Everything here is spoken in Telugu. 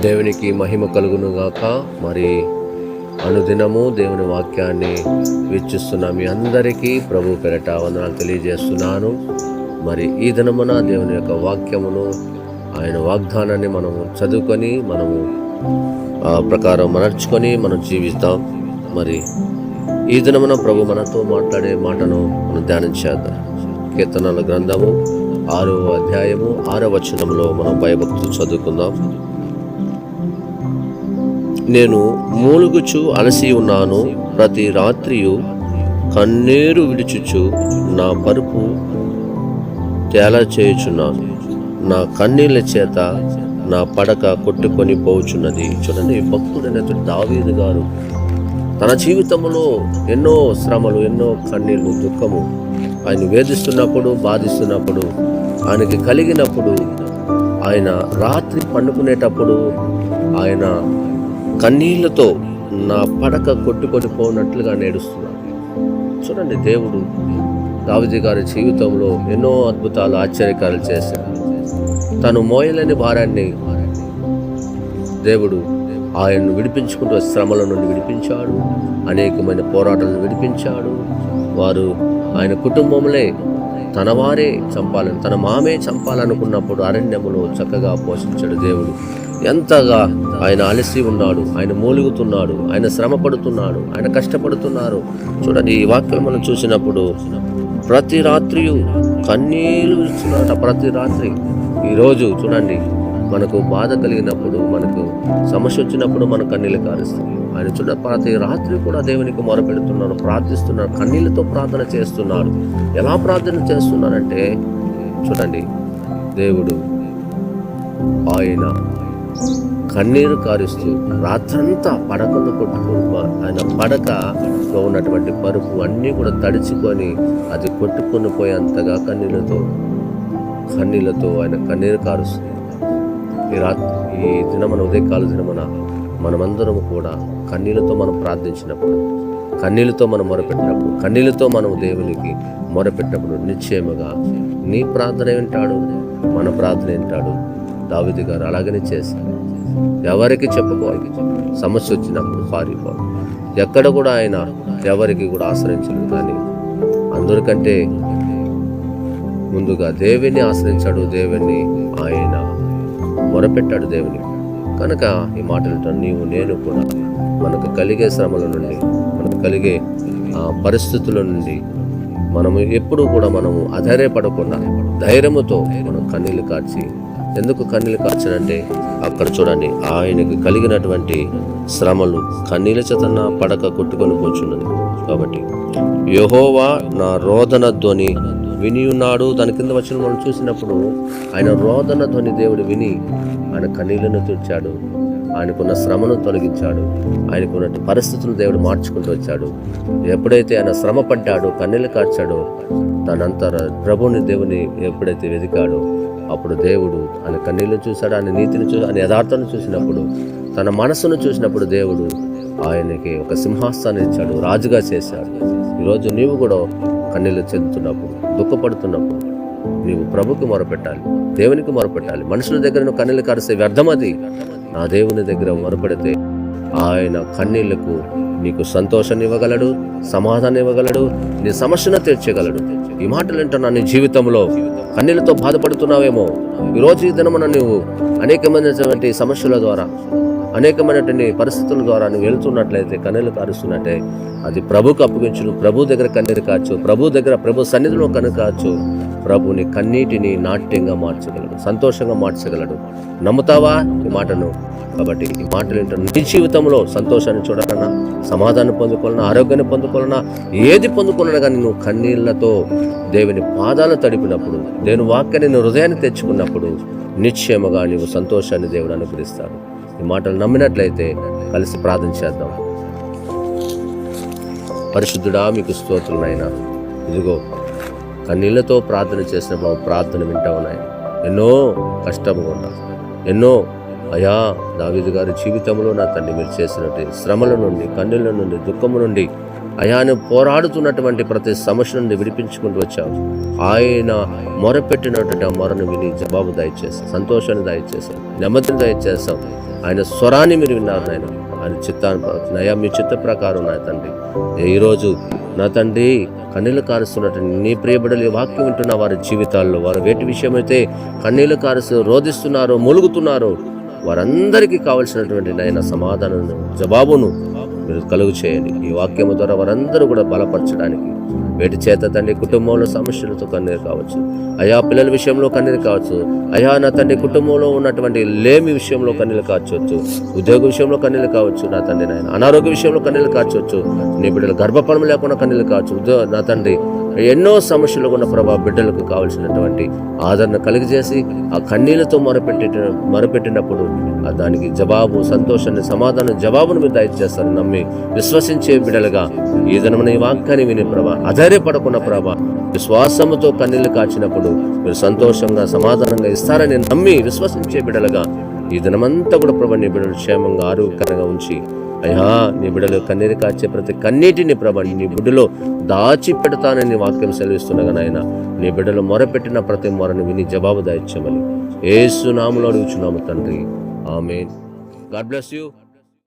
దేవునికి మహిమ కలుగును గాక. మరి అనుదినము దేవుని వాక్యాన్ని వీక్షిస్తున్న మీ అందరికీ ప్రభు పేరట వందనాలు తెలియజేస్తున్నాను. మరి ఈ దినమున దేవుని యొక్క వాక్యమును, ఆయన వాగ్దానాన్ని మనము చదువుకొని మనము ఆ ప్రకారం నడుచుకొని మనం జీవిస్తాం. మరి ఈ దినమున ప్రభు మనతో మాట్లాడే మాటను మనం ధ్యానం చేద్దాం. కీర్తనల గ్రంథము 6వ అధ్యాయము 6వ వచనంలో మనం భయభక్తులు చదువుకుందాం. నేను మూలుగుచు అలసి ఉన్నాను, ప్రతి రాత్రియు కన్నీరు విడుచుచు నా పరుపు తేలా చేయుచున్నాను. నా కన్నీళ్ళ చేత నా పడక కొట్టుకొని పోవుచున్నది. చూడండి, భక్తుడైనటువంటి దావీదు గారు తన జీవితంలో ఎన్నో శ్రమలు, ఎన్నో కన్నీళ్ళు, దుఃఖము ఆయన వేధిస్తున్నప్పుడు, బాధిస్తున్నప్పుడు, ఆయనకి కలిగినప్పుడు, ఆయన రాత్రి పండుకునేటప్పుడు ఆయన కన్నీళ్లతో నా పడక కొట్టుకొని పోనట్లుగా నేడుస్తున్నాడు. చూడండి, దేవుడు దావీదు గారి జీవితంలో ఎన్నో అద్భుతాలు, ఆశ్చర్యకార్యాలు చేశాడు. తను మోయలేని భారాన్ని దేవుడు ఆయన్ను విడిపించుకుంటూ శ్రమల నుండి విడిపించాడు. అనేకమైన పోరాటాలను విడిపించాడు. వారు ఆయన కుటుంబంలో తన వారే చంపాలని, తన మామే చంపాలనుకున్నప్పుడు అరణ్యములో చక్కగా పోషించాడు దేవుడు. ఎంతగా ఆయన అలసి ఉన్నాడు, ఆయన మూలుగుతున్నాడు, ఆయన శ్రమ పడుతున్నాడు, ఆయన కష్టపడుతున్నారు. చూడండి, ఈ వాక్యం మనం చూసినప్పుడు ప్రతి రాత్రియు కన్నీళ్ళు ఇస్తున్నాడు. ప్రతి రాత్రి ఈరోజు చూడండి, మనకు బాధ కలిగినప్పుడు, మనకు సమస్య వచ్చినప్పుడు మన కన్నీళ్ళు కారుస్తుంది. ఆయన ప్రతి రాత్రి కూడా దేవునికి మొరపెడుతున్నాడు, ప్రార్థిస్తున్నాడు, కన్నీళ్ళతో ప్రార్థన చేస్తున్నాడు. ఎలా ప్రార్థన చేస్తున్నాడంటే చూడండి, దేవుడు ఆయన కన్నీరు కారుస్తూ రాత్రంతా పడకలు కొట్టుకుని, ఆయన పడకలో ఉన్నటువంటి పరుపు అన్నీ కూడా తడిచికొని అది కొట్టుకొని పోయేంతగా కన్నీళ్ళతో ఆయన కన్నీరు కారుస్తుంది. ఈ దినమన, ఉదయకాల దినమన మనమందరం కూడా కన్నీళ్ళతో మనం ప్రార్థించినప్పుడు, కన్నీళ్ళతో మనం మొరపెట్టినప్పుడు, కన్నీళ్ళతో మనం దేవునికి మొరపెట్టినప్పుడు నిశ్చయముగా నీ ప్రార్థన వింటాడు, మన ప్రార్థన వింటాడు. దావీదు గారు అలాగనే చేశారు. ఎవరికి చెప్పుకోవాలి, సమస్య వచ్చినప్పుడు పారిపోవాలి. ఎక్కడ కూడా ఆయన ఎవరికి కూడా ఆశ్రయించడు, కానీ అందరికంటే ముందుగా దేవుని ఆశ్రయించాడు. దేవుని ఆయన మొరపెట్టాడు దేవుని. కనుక ఈ మాటలు నీవు నేను కూడా మనకు కలిగే శ్రమల నుండి, మనకు కలిగే పరిస్థితుల నుండి మనము ఎప్పుడూ కూడా మనము అధైర్యపడకుండా ధైర్యముతో మనం కన్నీళ్ళు కార్చి, ఎందుకు కన్నీళ్ళు కార్చనంటే అక్కడ చూడండి, ఆయనకు కలిగినటువంటి శ్రమలు కన్నీళ్ళ చేత నా పడక కొట్టుకొని పోచున్నది. కాబట్టి యెహోవా నా రోదన ధ్వని విని ఉన్నాడు. దాని కింద వచ్చిన మనం చూసినప్పుడు ఆయన రోదన ధ్వని దేవుడు విని ఆయన కన్నీళ్లను తుడిచాడు, ఆయనకున్న శ్రమను తొలగించాడు, ఆయనకున్న పరిస్థితులు దేవుడు మార్చుకుంటూ వచ్చాడు. ఎప్పుడైతే ఆయన శ్రమ పడ్డాడో, కన్నీళ్ళు కార్చాడో, తనంతర ప్రభుని దేవుని ఎప్పుడైతే వెతికాడో అప్పుడు దేవుడు ఆయన కన్నీళ్లు చూశాడు, ఆయన నీతిని ఆయన యథార్థాన్ని చూసినప్పుడు, తన మనస్సును చూసినప్పుడు దేవుడు ఆయనకి ఒక సింహాసనాన్ని ఇచ్చాడు, రాజుగా చేశాడు. ఈరోజు నీవు కూడా కన్నీళ్లు చెందుతున్నప్పుడు, దుఃఖపడుతున్నప్పుడు నీవు ప్రభుకి మొరపెట్టాలి, దేవునికి మొరపెట్టాలి. మనుషుల దగ్గర నువ్వు కన్నీళ్ళు కారిస్తే వ్యర్థం. అది నా దేవుని దగ్గర మొరపెడితే ఆయన కన్నీళ్లకు నీకు సంతోషాన్ని ఇవ్వగలడు, సమాధానం ఇవ్వగలడు, నీ సమస్యను తీర్చగలడు. ఈ మాటలు వింటున్నా, నీ జీవితంలో కన్నీళ్లతో బాధపడుతున్నావేమో. ఈరోజు ఈ దినమున నువ్వు అనేకమైనటువంటి సమస్యల ద్వారా, అనేకమైనటువంటి పరిస్థితుల ద్వారా నువ్వు వెళ్తున్నట్లయితే, కన్నీళ్లు కారుస్తున్నట్టే, అది ప్రభుకు అప్పగించు. ప్రభు దగ్గర కన్నీరు కాచు, ప్రభు సన్నిధిలో కన్ను కాచు. ప్రభుని కన్నీటిని నాట్యంగా మార్చగలడు, సంతోషంగా మార్చగలడు. నమ్ముతావా ఈ మాటను? కాబట్టి ఈ మాటలు ఏంటంటే, నీ జీవితంలో సంతోషాన్ని చూడాలన్నా, సమాధానం పొందుకోవాలన్నా, ఆరోగ్యాన్ని పొందుకోవాలన్నా, ఏది పొందుకోవాలన్నా కానీ నువ్వు కన్నీళ్లతో దేవుని పాదాలు తడిపినప్పుడు, దేవుని వాక్యాన్ని నువ్వు హృదయాన్ని తెచ్చుకున్నప్పుడు నిశ్చయముగా నీవు సంతోషాన్ని దేవుడు అనుగ్రహిస్తాడు. ఈ మాటలు నమ్మినట్లయితే కలిసి ప్రార్థన చేద్దాం. పరిశుద్ధుడా, మీకు స్తోత్రులైనా, ఇదిగో కన్నీళ్లతో ప్రార్థన చేసిన బాబు ప్రార్థన వింటా ఉన్నాయి. ఎన్నో కష్టము ఉన్నా, ఎన్నో అయా దావీదు గారి జీవితంలో నా తండ్రి మీరు చేసినట్టు శ్రమల నుండి, కన్నీళ్ళ నుండి, దుఃఖము నుండి అయాను పోరాడుతున్నటువంటి ప్రతి సమస్య నుండి విడిపించుకుంటూ వచ్చావు. ఆయన మొరపెట్టినటువంటి ఆ మొరను విని జవాబు దయచేసాం, సంతోషాన్ని దయచేసాం, నెమ్మదిని దయచేసాం. ఆయన స్వరాన్ని మీరు విన్నారు నాయన. ఆయన చిత్తాన్ని మీ చిత్త ప్రకారం నా తండ్రి ఈరోజు నా తండ్రి కన్నీళ్లు కారుస్తున్నటువంటి నీ ప్రియబిడ్డలు ఈ వాక్యం వింటున్న వారి జీవితాల్లో వారు వేటి విషయమైతే కన్నీళ్లు కారుస్తూ రోధిస్తున్నారో మూలుగుతున్నారో వారందరికీ కావలసినటువంటి నాయన సమాధానం జవాబును మీరు కలుగు చేయండి. ఈ వాక్యము ద్వారా వారందరూ కూడా బలపరచడానికి వేటి చేత తండ్రి కుటుంబంలో సమస్యలతో కన్నీరు కావచ్చు, అయా పిల్లల విషయంలో కన్నీరు కావచ్చు, అయా నా తండ్రి కుటుంబంలో ఉన్నటువంటి లేమి విషయంలో కన్నీరు కావచ్చు, ఉద్యోగ విషయంలో కన్నీరు కావచ్చు, నా తండ్రి నాయన అనారోగ్య విషయంలో కన్నీరు కావచ్చు, నీ బిడ్డలు గర్భఫలం లేకుండా కన్నీరు కావచ్చు, నా తండ్రి ఎన్నో సమస్యలు ఉన్న ప్రభా బిడ్డలకు కావాల్సినటువంటి ఆదరణ కలిగజేసి ఆ కన్నీళ్లతో మొరపెట్టినప్పుడు దానికి జవాబు సంతోషాన్ని సమాధానం జవాబును మీరు దయచేస్తారని నమ్మి విశ్వసించే బిడ్డలుగా ఈ దినమున ఈ వాక్యాన్ని విని ప్రభా అధైర్యపడకున్న ప్రభా విశ్వాసముతో కన్నీళ్లు కాచినప్పుడు మీరు సంతోషంగా సమాధానంగా ఇస్తారని నమ్మి విశ్వసించే బిడ్డలుగా ఈ దినమంతా కూడా ప్రభా నీ బిడ్డలు క్షేమంగా ఆరోగ్యకరంగా ఉంచి అయ్యా నీ బిడ్డలు కన్నీరు కాచే ప్రతి కన్నీటిని ప్రభా నీ బిడ్డలో దాచిపెడతానని వాక్యం సెలవిస్తుండగా నాయన నీ బిడ్డలు మొరపెట్టిన ప్రతి మొరను విని జవాబు దాయిచ్చమని యేసు నామములో అడుగుచున్నాము తండ్రి. ఆమేన్. God bless you.